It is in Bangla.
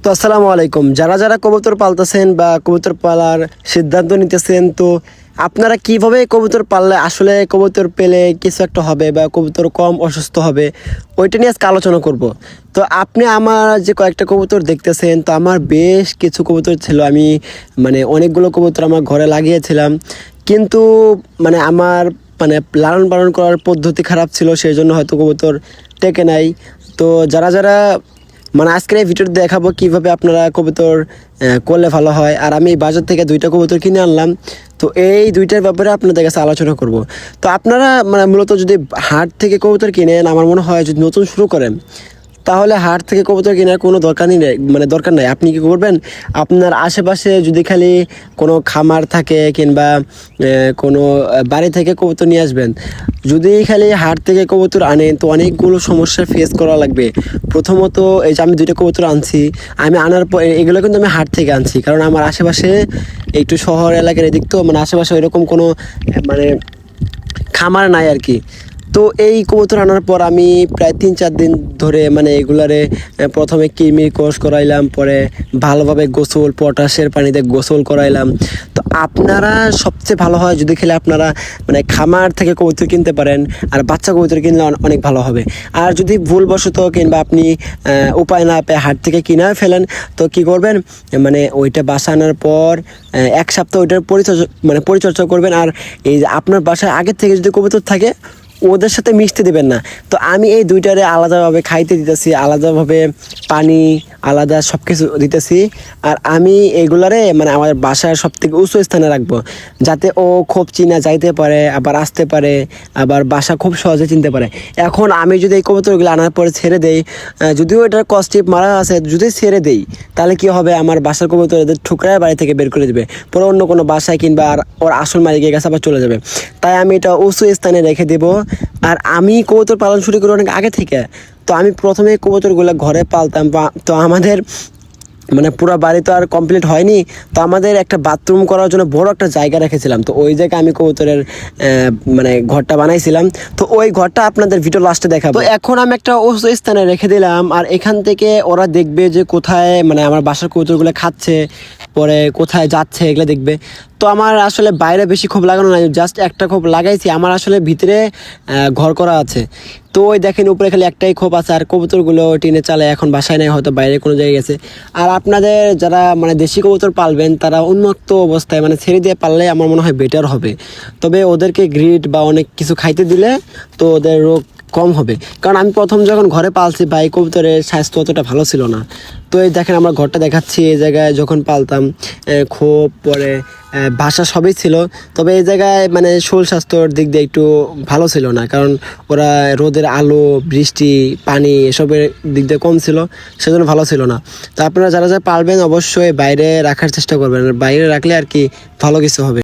তো আসসালামু আলাইকুম। যারা যারা কবুতর পালতেছেন বা কবুতর পালার সিদ্ধান্ত নিতেছেন, তো আপনারা কিভাবে কবুতর পাললে আসলে কবুতর পেলে কিছু একটা হবে বা কবুতর কম অসুস্থ হবে, ওইটা নিয়ে আজকে আলোচনা করব। তো আপনি আমার যে কয়েকটা কবুতর দেখতেছেন, তো আমার বেশ কিছু কবুতর ছিল। আমি অনেকগুলো কবুতর আমার ঘরে লাগিয়েছিলাম, কিন্তু আমার লালন পালন করার পদ্ধতি খারাপ ছিল, সেই জন্য হয়তো কবুতর টেকে নাই। তো যারা যারা আজকের এই ভিডিওতে দেখাবো কিভাবে আপনারা কবুতর করলে ভালো হয়। আর আমি বাজার থেকে দুইটা কবুতর কিনে আনলাম, তো এই দুইটার ব্যাপারে আপনাদের কাছে আলোচনা করব। তো আপনারা মূলত যদি হাট থেকে কবুতর কিনেন, আমার মনে হয় যদি নতুন শুরু করেন, তাহলে হাট থেকে কবুতর কেনার কোনো দরকারই নেই, দরকার নাই। আপনি কি করবেন, আপনার আশেপাশে যদি খালি কোনো খামার থাকে কিংবা কোনো বাড়ি থেকে কবুতর নিয়ে আসবেন। যদি খালি হাট থেকে কবুতর আনেন, তো অনেকগুলো সমস্যা ফেস করা লাগবে। প্রথমত, এই যে আমি দুইটা কবুতর আনছি, আমি আনার পর এগুলো কিন্তু আমি হাট থেকে আনছি, কারণ আমার আশেপাশে একটু শহর এলাকার এদিক, তো আশেপাশে ওইরকম কোনো খামার নাই আর কি। তো এই কবুতর আনার পর আমি প্রায় 3-4 দিন ধরে এগুলারে প্রথমে কৃমি কোষ করাইলাম, পরে ভালোভাবে গোসল, পটাশের পানিতে গোসল করাইলাম। তো আপনারা সবচেয়ে ভালো হয় যদি খেলে আপনারা খামার থেকে কবুতর কিনতে পারেন, আর বাচ্চা কবুতর কিনলে অনেক ভালো হবে। আর যদি ভুলবশত কিংবা আপনি উপায় না পেয়ে হাট থেকে কিনে ফেলেন, তো কি করবেন, ওইটা বাসা আনার পর 1 সপ্তাহ ওইটার পরিচর্যা করবেন। আর এই যে আপনার বাসায় আগের থেকে যদি কবুতর থাকে, ওদের সাথে মিশতে দেবেন না। তো আমি এই দুইটারে আলাদাভাবে খাইতে দিতেছি, আলাদাভাবে পানি, আলাদা সব কিছু দিতেছি। আর আমি এগুলারে আমার বাসার সব থেকে উঁচু স্থানে রাখবো, যাতে ও খুব চিনা যাইতে পারে, আবার আসতে পারে, আবার বাসা খুব সহজে চিনতে পারে। এখন আমি যদি এই কবুতরগুলো আনার পরে ছেড়ে দেই, যদিও এটার কস্টিপ মারা আছে, যদি ছেড়ে দেই তাহলে কি হবে, আমার বাসার কবুতর এদের ঠুকরায় বাড়ি থেকে বের করে দেবে, পরে অন্য কোনো বাসায় কিংবা আর ওর আসল মালিকের কাছে আবার চলে যাবে। তাই আমি এটা উঁচু স্থানে রেখে দেবো। আর আমি কবুতর পালন শুরু করি অনেক আগে থেকে। তো আমি প্রথমে কবুতরগুলো ঘরে পালতাম, তো আমাদের পুরো বাড়ি তো আর কমপ্লিট হয়নি, তো আমাদের একটা বাথরুম করার জন্য বড় একটা জায়গা রেখেছিলাম। তো ওই জায়গায় আমি কবুতরের ঘরটা বানাইছিলাম। তো ওই ঘরটা আপনাদের ভিডিও লাস্টে দেখাবো। তো এখন আমি একটা উঁচু স্থানে রেখে দিলাম, আর এখান থেকে ওরা দেখবে যে কোথায় আমার বাসার কবুতরগুলো খাচ্ছে, পরে কোথায় যাচ্ছে, এগুলো দেখবে। তো আমার আসলে বাইরে বেশি খোপ লাগানো নাই, জাস্ট একটা খোপ লাগাইছি। আমার আসলে ভিতরে ঘর করা আছে। তো ওই দেখেন উপরে খালি একটাই খোপ আছে, আর কবুতরগুলো টিনে চালে, এখন বাসায় নেই, হয়তো বাইরে কোনো জায়গায় গেছে। আর আপনাদের যারা দেশি কবুতর পালবেন, তারা উন্মুক্ত অবস্থায় ছেড়ে দিয়ে পাললে আমার মনে হয় বেটার হবে। তবে ওদেরকে গ্রিড বা অনেক কিছু খাইতে দিলে তো ওদের রোগ কম হবে। কারণ আমি প্রথম যখন ঘরে পালছি ভাই, কবুতরের স্বাস্থ্য অতটা ভালো ছিল না। তো এই দেখেন আমার ঘরটা দেখাচ্ছি, এই জায়গায় যখন পালতাম খোপ, পরে বাসা সবই ছিল। তবে এই জায়গায় শরীর স্বাস্থ্যর দিক দিয়ে একটু ভালো ছিল না, কারণ ওরা রোদের আলো, বৃষ্টি, পানি এসবের দিক দিয়ে কম ছিল, সেজন্য ভালো ছিল না। তো আপনারা যারা যারা পারবেন অবশ্যই বাইরে রাখার চেষ্টা করবেন, বাইরে রাখলে আর কি ভালো কিছু হবে।